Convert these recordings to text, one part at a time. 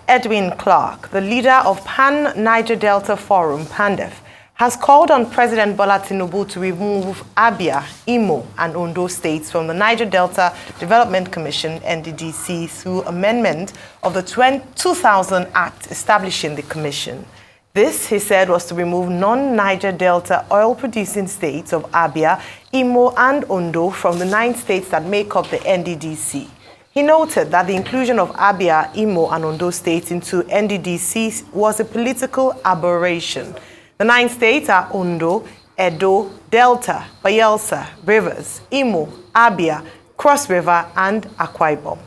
Edwin Clark, the leader of Pan-Niger-Delta Forum, PANDEF, has called on President Bola Tinubu to remove Abia, Imo, and Ondo states from the Niger-Delta Development Commission, NDDC, through amendment of the 2000 Act establishing the commission. This, he said, was to remove non-Niger-Delta oil-producing states of Abia, Imo, and Ondo from the 9 states that make up the NDDC. He noted that the inclusion of Abia, Imo, and Ondo states into NDDC was a political aberration. The 9 states are Ondo, Edo, Delta, Bayelsa, Rivers, Imo, Abia, Cross River, and Akwa Ibom.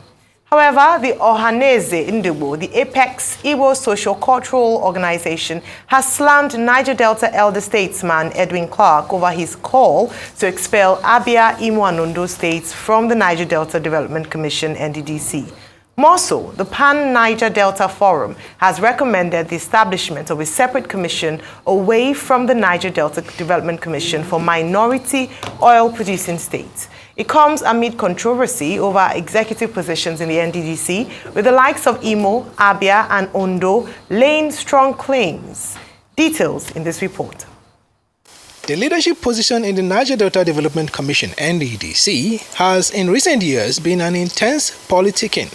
However, the Ohaneze Ndigbo, the apex Igbo socio-cultural organization, has slammed Niger-Delta elder statesman Edwin Clark over his call to expel Abia, Imo, and Ondo states from the Niger-Delta Development Commission, NDDC. More so, the Pan-Niger-Delta Forum has recommended the establishment of a separate commission away from the Niger-Delta Development Commission for minority oil-producing states. It comes amid controversy over executive positions in the NDDC, with the likes of Imo, Abia, and Ondo laying strong claims. Details in this report. The leadership position in the Niger-Delta Development Commission, NDDC, has in recent years been an intense politicking.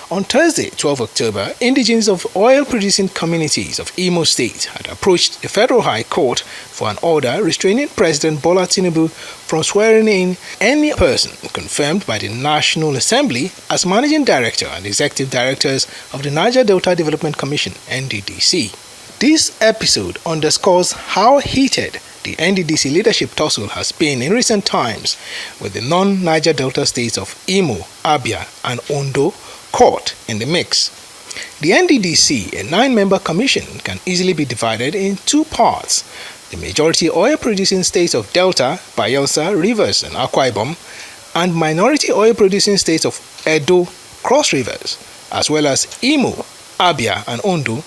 On Thursday, 12 October, indigenes of oil-producing communities of Imo State had approached the Federal High Court for an order restraining President Bola Tinubu from swearing in any person confirmed by the National Assembly as Managing Director and Executive Directors of the Niger-Delta Development Commission, NDDC. This episode underscores how heated the NDDC leadership tussle has been in recent times, with the non-Niger-Delta states of Imo, Abia, and Ondo caught in the mix. The NDDC, a 9-member commission, can easily be divided in 2 parts: the majority oil-producing states of Delta, Bayelsa, Rivers, and Akwa Ibom, and minority oil-producing states of Edo, Cross Rivers, as well as Imo, Abia, and Ondo.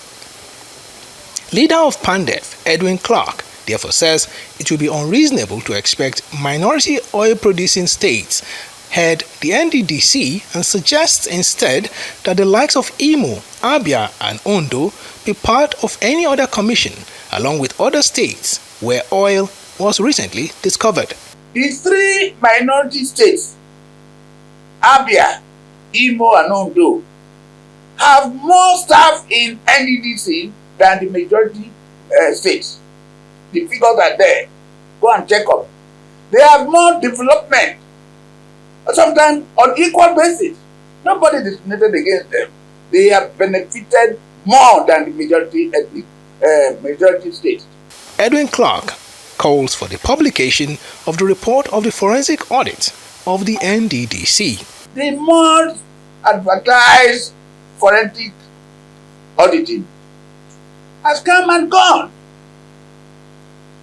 Leader of PANDEF, Edwin Clark, therefore says it will be unreasonable to expect minority oil-producing states head the NDDC and suggests instead that the likes of Imo, Abia, and Ondo be part of any other commission, along with other states where oil was recently discovered. The 3 minority states, Abia, Imo, and Ondo, have more staff in NDDC than the majority states. The figures are there. Go and check up. They have more development, sometimes on equal basis. Nobody discriminated against them. They have benefited more than the majority states. Edwin Clark calls for the publication of the report of the forensic audit of the NDDC. The more advertised forensic auditing has come and gone.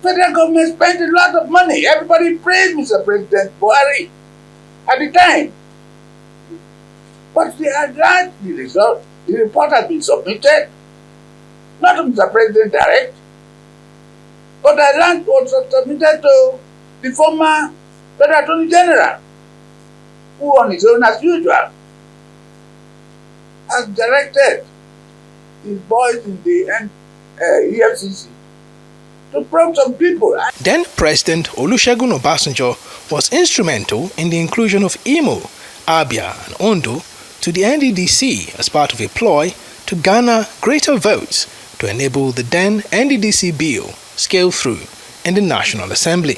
Federal government spent a lot of money. Everybody praised Mr. President Buhari at the time. But they had got the result. The report has been submitted, not to Mr. President direct, but the was submitted to the former Federal Attorney General, who on his own as usual has directed his boys in the EFCC to probe some people. Then President Olusegun Obasanjo was instrumental in the inclusion of Imo, Abia, and Ondo to the NDDC as part of a ploy to garner greater votes to enable the then NDDC bill scale through in the National Assembly.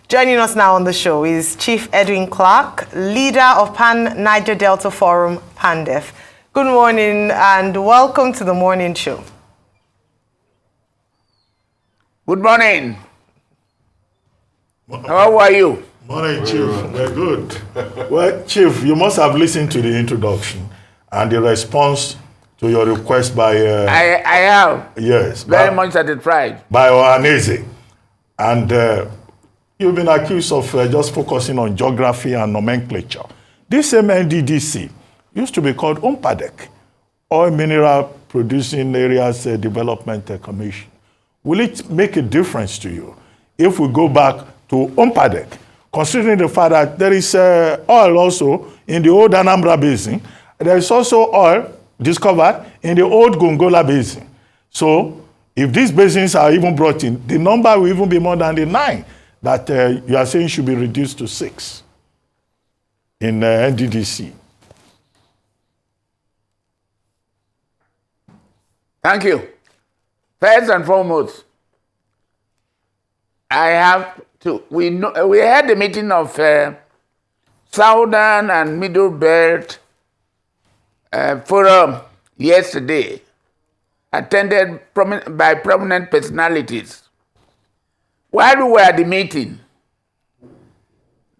Joining us now on the show is Chief Edwin Clark, leader of Pan-Niger-Delta Forum, PANDEF. Good morning and welcome to the morning show. Good morning. How are you? Morning, Chief. We're good. Well, Chief, you must have listened to the introduction and the response to your request by... I have. Yes. Very much satisfied. By Ohaneze. And you've been accused of just focusing on geography and nomenclature. This same NDDC used to be called UMPADEC, Oil Mineral Producing Areas Development Commission. Will it make a difference to you if we go back to UMPADEC, considering the fact that there is oil also in the old Anambra Basin There is also oil discovered in the old Gongola Basin. So if these basins are even brought in, the number will even be more than the 9 that you are saying should be reduced to 6 in NDDC. Thank you. First and foremost, I have to, we had the meeting of Southern and Middle Belt Forum yesterday, attended by prominent personalities. While we were at the meeting,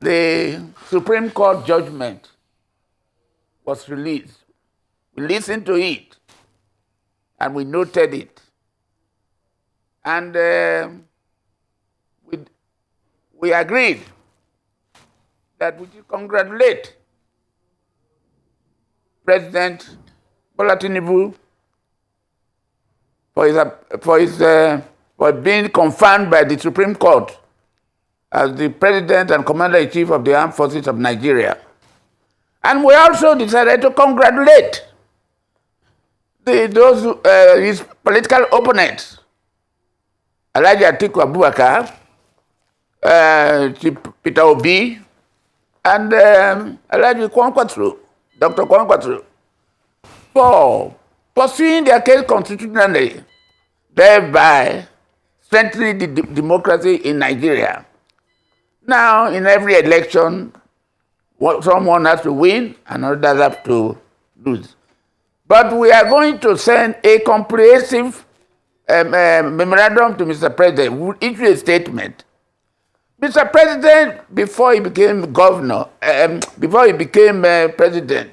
the Supreme Court judgment was released. We listened to it, and we noted it. And we agreed that we should congratulate President Bola Tinubu for being confirmed by the Supreme Court as the President and Commander-in-Chief of the Armed Forces of Nigeria. And we also decided to congratulate his political opponents, Alhaji Atiku Abubakar, Peter Obi, and Alhaji Kwankwaso, Dr. Kwankwaso, for pursuing their case constitutionally, thereby strengthening the democracy in Nigeria. Now, in every election, someone has to win and others have to lose. But we are going to send a comprehensive memorandum to Mr. President. We will issue a statement. Mr. President, before he became governor, before he became president,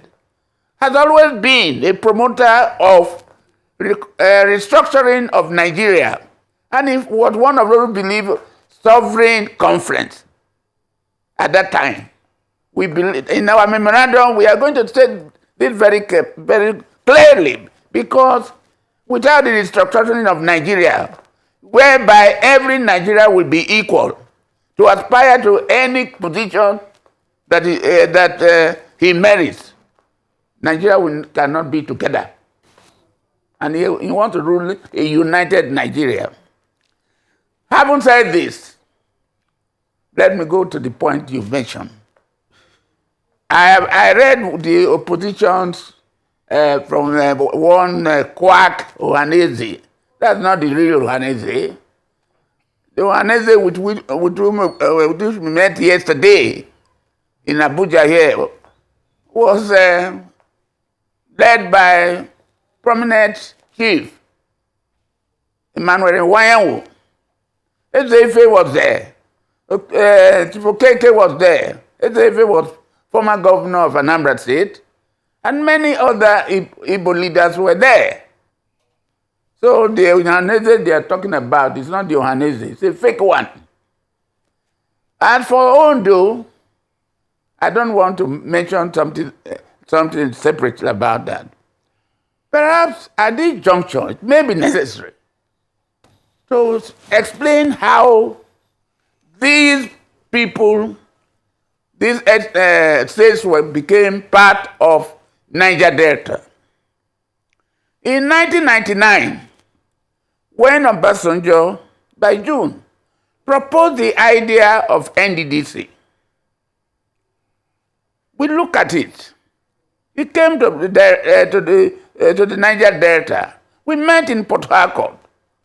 has always been a promoter of restructuring of Nigeria. And he was one of those who believed sovereign conference at that time. We believe, in our memorandum, we are going to state this very clearly, because without the restructuring of Nigeria, whereby every Nigeria will be equal to aspire to any position that he merits, Nigeria cannot be together. And he wants to rule a united Nigeria. Having said this, let me go to the point you mentioned. I read the opposition's from one quack Ohaneze. That's not the real Ohaneze. The Ohaneze with whom we met yesterday in Abuja here was led by prominent chief Emmanuel Nwayanwu. Ezefe was there. Chief Okeke was there. Ezefe was former governor of Anambra State. And many other Igbo leaders were there. So the Ohaneze they are talking about is not the Ohaneze, it's a fake one. And for Ondo, I don't want to mention something separate about that. Perhaps at this juncture, it may be necessary to explain how these people, these states became part of Niger-Delta. In 1999, when Obasanjo, by June, proposed the idea of NDDC, we look at it. He came to the Niger-Delta. We met in Port Harcourt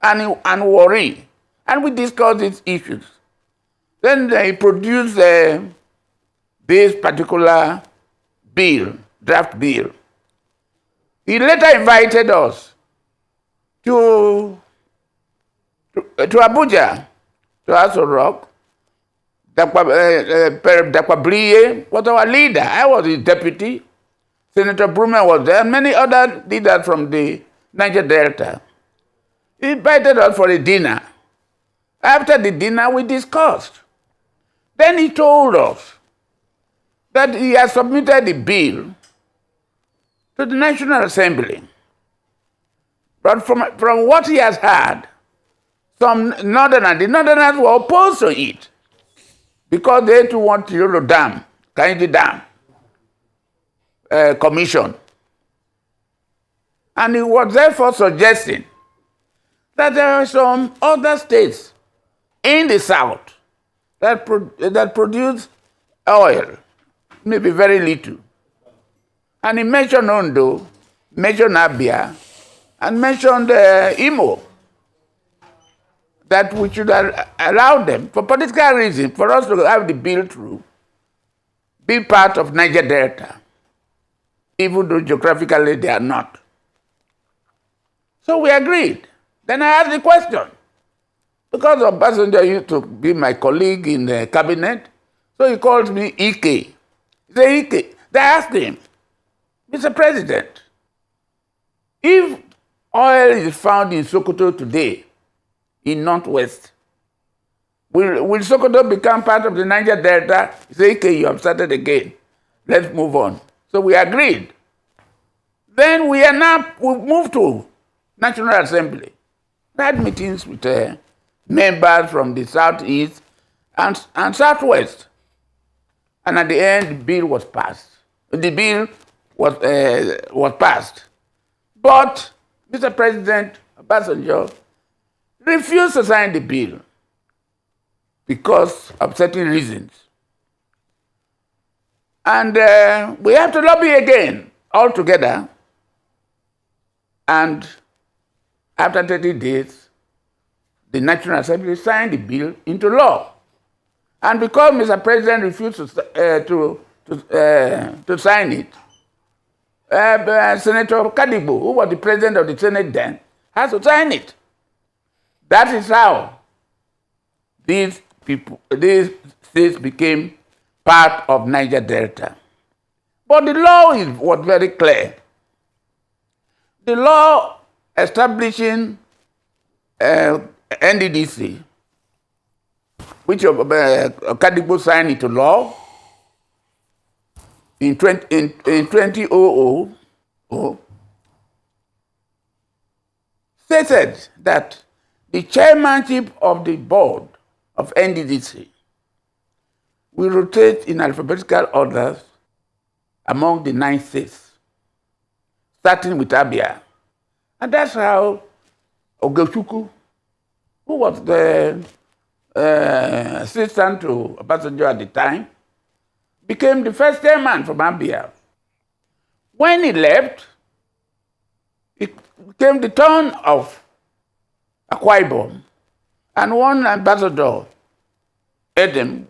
and Warri, and we discussed these issues. Then they produced this particular bill, draft bill. He later invited us to Abuja, to Aso Rock. Dakwabriye was our leader. I was his deputy. Senator Bruman was there, and many other leaders from the Niger-Delta. He invited us for a dinner. After the dinner, we discussed. Then he told us that he has submitted the bill to the National Assembly. But from what he has heard, the Northerners were opposed to it because they too want Yolo Dam, Kaindi Dam Commission. And he was therefore suggesting that there are some other states in the south that produce oil, maybe very little. And he mentioned Ondo, mentioned Abia, and mentioned Imo, that we should allow them, for political reasons, for us to have the bill through, be part of Niger-Delta, even though geographically they are not. So we agreed. Then I asked the question, because Obasanjo used to be my colleague in the cabinet, so he called me Ike. He said, Ike. They asked him, Mr. President, if oil is found in Sokoto today, in Northwest, will Sokoto become part of the Niger Delta? He said, okay, you have started again. Let's move on. So we agreed. Then we moved to National Assembly. We had meetings with members from the Southeast and Southwest. And at the end, the bill was passed. The bill was passed. But Mr. President Obasanjo refused to sign the bill because of certain reasons. And we have to lobby again all together. And after 30 days, the National Assembly signed the bill into law. And because Mr. President refused to sign it, Senator Kadibo, who was the president of the Senate then, has to sign it. That is how these states became part of Niger-Delta. But the law was very clear. The law establishing NDDC, which Kadibo signed into law in 2000, stated that the chairmanship of the board of NDDC will rotate in alphabetical orders among the 9 states, starting with Abia. And that's how Ogechukwu, who was the assistant to Obasanjo at the time, became the first chairman from Abia. When he left, it became the turn of Akwa Ibom, and one ambassador, Edwin,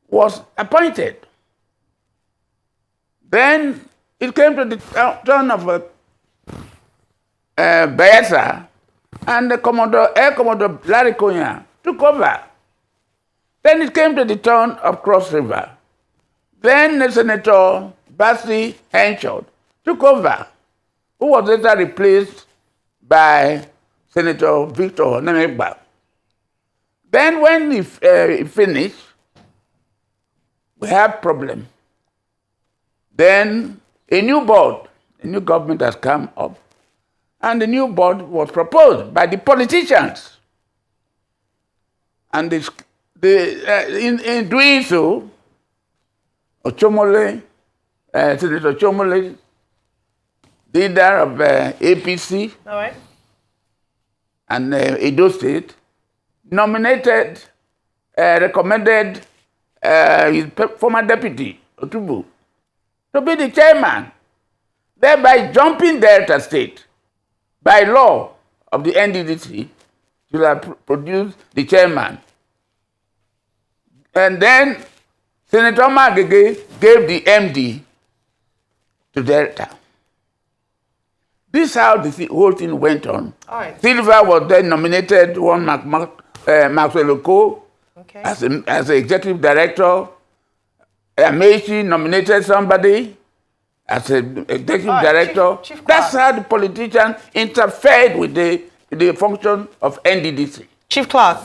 was appointed. Then it came to the turn of Bayelsa, and the Air Commodore Larry Konya took over. Then it came to the turn of Cross River. Then Senator Basi Henshaw took over, who was later replaced by Senator Victor Nemegba. Then when he finished, we had problem. Then a new board, a new government has come up, and the new board was proposed by the politicians. And in doing so, Ochomole, Senator Ochomole, leader of APC, all right, and Edo State, recommended his former deputy, Otubu, to be the chairman, thereby jumping Delta State by law of the NDDC to have produced the chairman. And then Senator Magege gave the MD to Delta. This is how the whole thing went on. all right. Silva was then nominated, one Maxwell Oko, Okay. as an executive director. Amechi nominated somebody as an executive director. Chief That's Clark. how the politicians interfered with the function of NDDC. Chief Clark,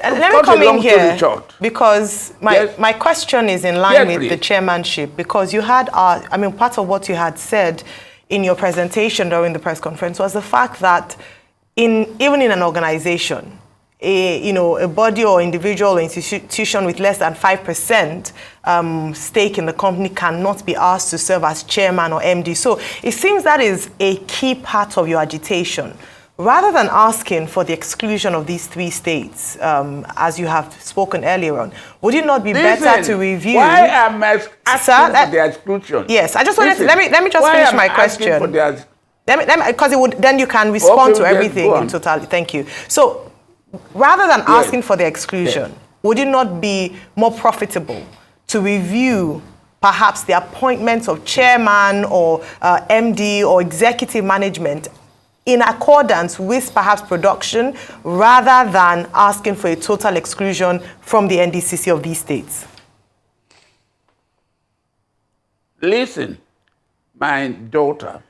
let me cut a come in long story here short. because Yes. my question is in line Yes, with please. the chairmanship, because you had, part of what you had said in your presentation during the press conference was the fact that even in an organization, a body or individual or institution with less than 5% stake in the company cannot be asked to serve as chairman or MD. So it seems that is a key part of your agitation. Rather than asking for the exclusion of these 3 states, as you have spoken earlier on, would it not be better to review? Why am I asking for the exclusion? Yes, I just wanted to, let me just finish my question. Because it would, then you can respond to everything in totality. Thank you. So, rather than asking for the exclusion, would it not be more profitable to review perhaps the appointments of chairman or MD or executive management in accordance with perhaps production, rather than asking for a total exclusion from the NDCC of these states? Listen, my daughter,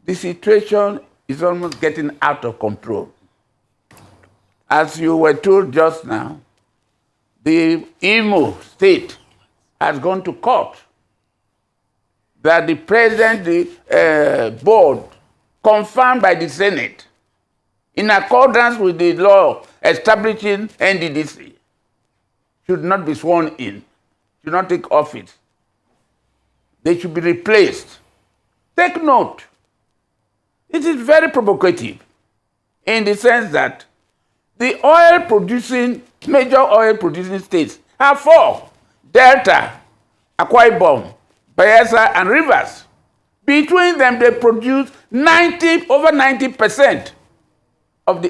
the situation is almost getting out of control. As you were told just now, the Imo state has gone to court that the president, the board, confirmed by the Senate, in accordance with the law establishing NDDC, should not be sworn in, should not take office. They should be replaced. Take note, it is very provocative in the sense that the major oil producing states have 4: Delta, Akwa Ibom, Bayelsa, and Rivers. Between them, they produce over 90% of the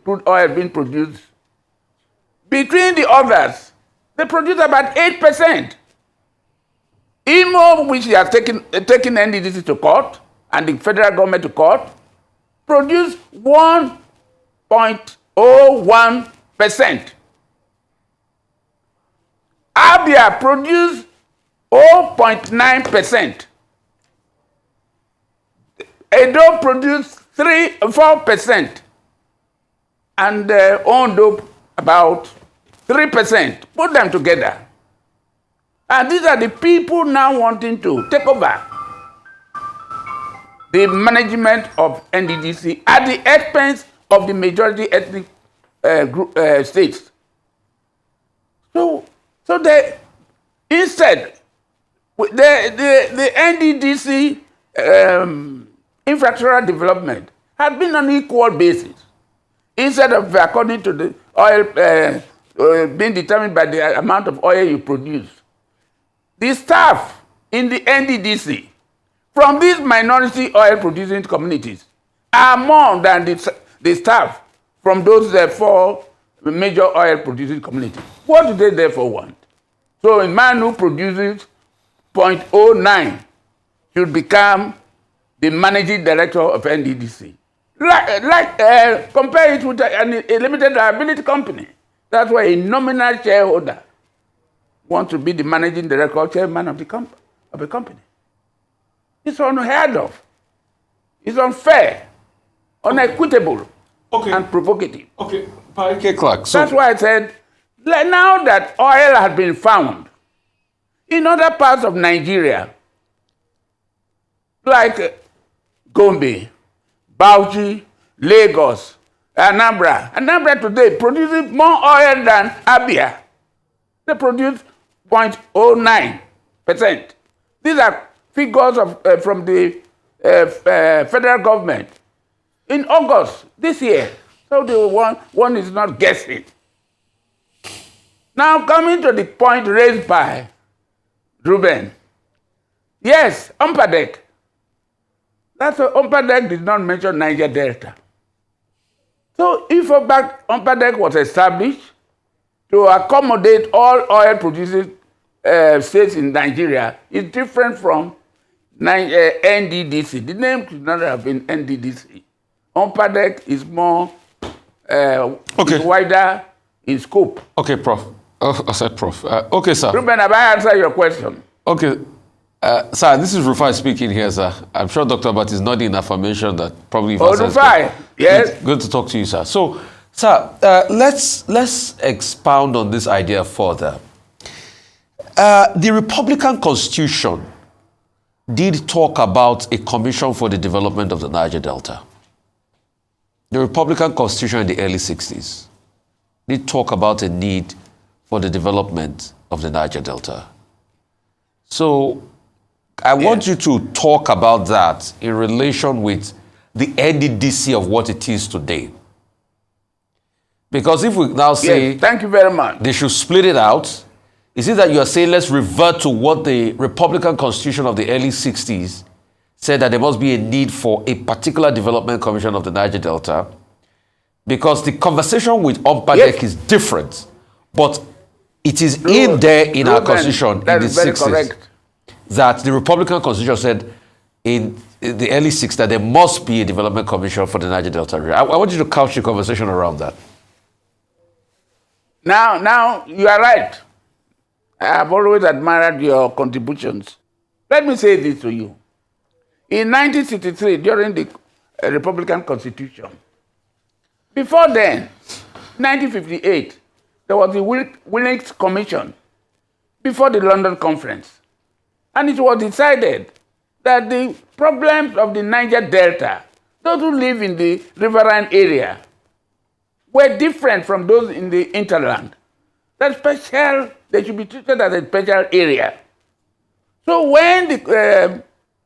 crude oil being produced. Between the others, they produce about 8%. Imo, which they are taking NDDC to court and the federal government to court, produce 1.01%. Abia produce 0.9%. Edo produced 4%, and Ondo about 3%. Put them together. And these are the people now wanting to take over the management of NDDC at the expense of the majority ethnic states. So they, instead, the NDDC infrastructural development has been on equal basis. Instead of, according to the oil being determined by the amount of oil you produce, the staff in the NDDC from these minority oil producing communities are more than the staff from those 4 major oil producing communities. What do they therefore want? So a man who produces 0.09 should become the managing director of NDDC. Compare it with a limited liability company. That's why a nominal shareholder wants to be the managing director or chairman of a company. It's unheard of. It's unfair, unequitable, and provocative. Okay, Parike Clark. So that's why I said, now that oil has been found in other parts of Nigeria, like Gombe, Bauchi, Lagos, Anambra. Anambra today produces more oil than Abia. They produce 0.09%. These are figures from the federal government in August this year. So the one is not guessing. Now coming to the point raised by Ruben. Yes, Umpadek. That's why Umpadek did not mention Niger-Delta. So if Umpadek was established to accommodate all oil producing states in Nigeria, it's different from NDDC. The name should not have been NDDC. Umpadek is more is wider in scope. Okay, Prof. Oh, I said Prof. Okay, sir. Ruben, have I answered your question? Okay. Sir, this is Rufai speaking here, sir. I'm sure Dr. Bat is nodding in affirmation that probably... Rufai, yes? Good to talk to you, sir. So, sir, let's expound on this idea further. The Republican Constitution did talk about a commission for the development of the Niger-Delta. the Republican Constitution in the early 60s did talk about a need for the development of the Niger-Delta. So I want you to talk about that in relation with the NDDC of what it is today. Because if we now say... Yes, thank you very much. They should split it out. Is it that you are saying let's revert to what the Republican Constitution of the early 60s said, that there must be a need for a particular development commission of the Niger-Delta? Because the conversation with Ompadek is different, but it is in there in our constitution in the 60s that the Republican Constitution said in the early 60s that there must be a development commission for the Niger-Delta area. I want you to couch your conversation around that. Now, you are right. I have always admired your contributions. Let me say this to you. In 1963, during the Republican Constitution, before then, 1958, there was the Willis Commission before the London Conference. And it was decided that the problems of the Niger-Delta, those who live in the riverine area, were different from those in the hinterland. They should be treated as a special area. So when the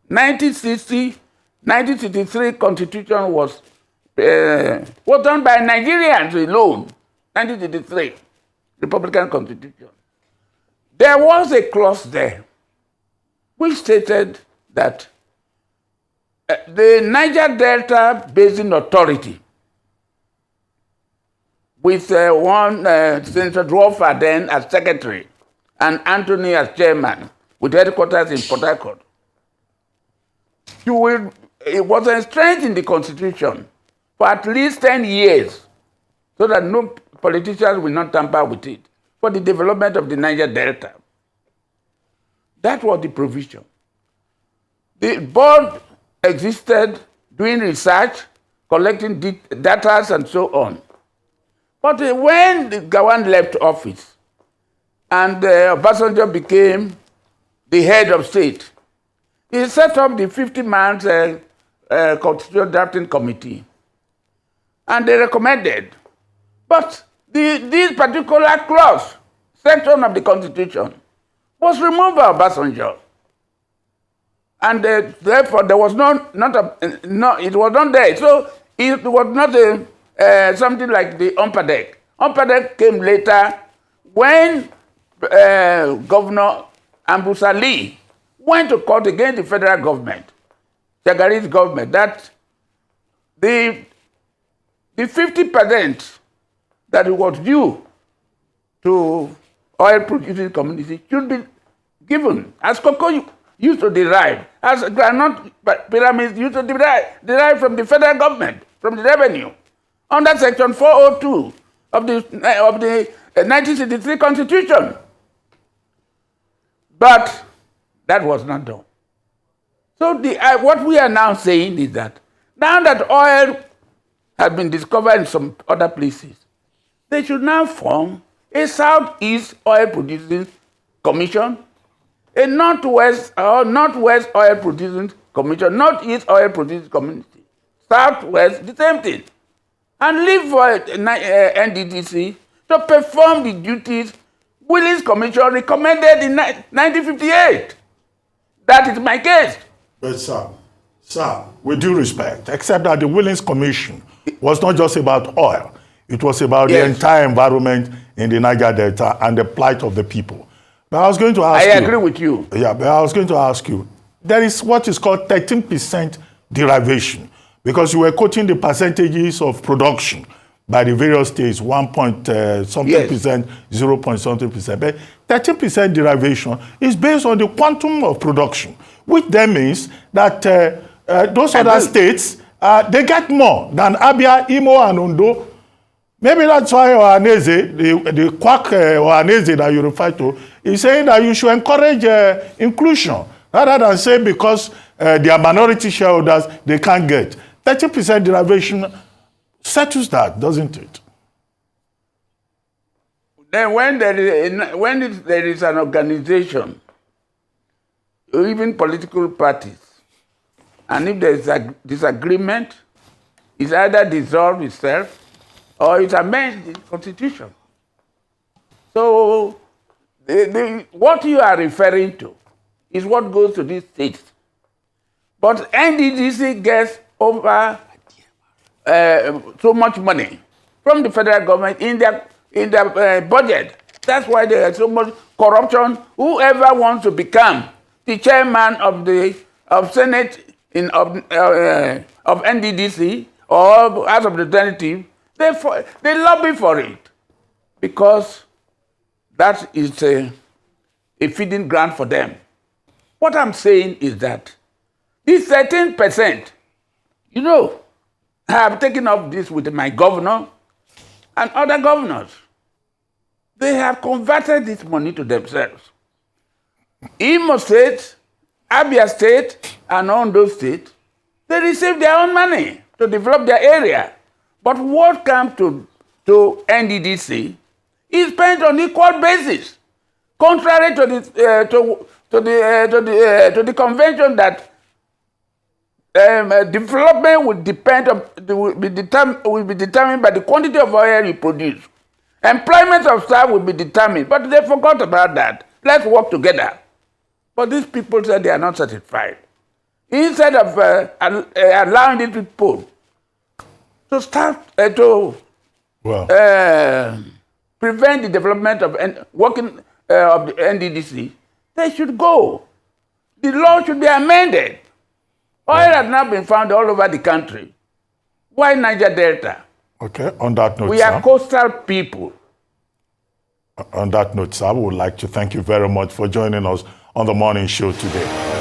1963 Constitution was done by Nigerians alone, 1963 Republican Constitution, there was a clause there which stated that the Niger-Delta Basin Authority, with Senator Dwarfer then as secretary and Anthony as chairman, with headquarters in Port Harcourt. It was enshrined in the Constitution for at least 10 years so that no politicians will not tamper with it for the development of the Niger-Delta. That was the provision. The board existed doing research, collecting data and so on. But when Gawan left office and Obasanjo became the head of state, he set up the 50-man Constitutional Drafting Committee. And they recommended. But this particular clause, section of the Constitution, was removed by Obasanjo. And therefore, there was it was not there. So it was not something like the Ompadek. Ompadek came later when Governor Ambusa Lee went to court against the federal government, Shagari's government, that the 50% that was due to oil-producing communities should be given, as cocoa used to derive, as granite pyramids used to derive from the federal government, from the revenue, under Section 402 of the 1963 Constitution. But that was not done. So what we are now saying is that now that oil has been discovered in some other places, they should now form a Southeast Oil Producing Commission, a Northwest Oil Producing Commission, Northeast Oil Producing Community, Southwest, the same thing, and leave for NDDC to perform the duties Willis Commission recommended in 1958. That is my case. But sir, with due respect, except that the Willis Commission was not just about oil. It was about the entire environment in the Niger-Delta and the plight of the people. But I was going to ask you... I agree with you. Yeah, but I was going to ask you, there is what is called 13% derivation, because you were quoting the percentages of production by the various states, 1.something percent, 0.something percent. But 13% derivation is based on the quantum of production, which then means that those other states, they get more than Abia, Imo, and Ondo. Maybe that's why Ohaneze, the quack Ohaneze that you refer to, is saying that you should encourage inclusion, rather than say because they are minority shareholders, they can't get. 30% derivation settles that, doesn't it? Then when there is an organization, or even political parties, and if there is a disagreement is either dissolve itself or it amends the constitution. So what you are referring to is what goes to these states. But NDDC gets over so much money from the federal government in their budget. That's why there is so much corruption. Whoever wants to become the chairman of Senate of NDDC or House of Representatives, they lobby for it because that is a feeding ground for them. What I'm saying is that this 13%, I have taken up this with my governor and other governors. They have converted this money to themselves. Imo State, Abia State, and Ondo State, they receive their own money to develop their area. But what comes to NDDC is spent on equal basis, contrary to the convention that development will be determined by the quantity of oil you produce. Employment of staff will be determined, but they forgot about that. Let's work together. But these people said they are not satisfied. Instead of allowing these people to start prevent the development of of the NDDC, they should go. The law should be amended. Oil has now been found all over the country. Why Niger-Delta? Okay, on that note, we are coastal people. On that note, sir, we would like to thank you very much for joining us on the morning show today.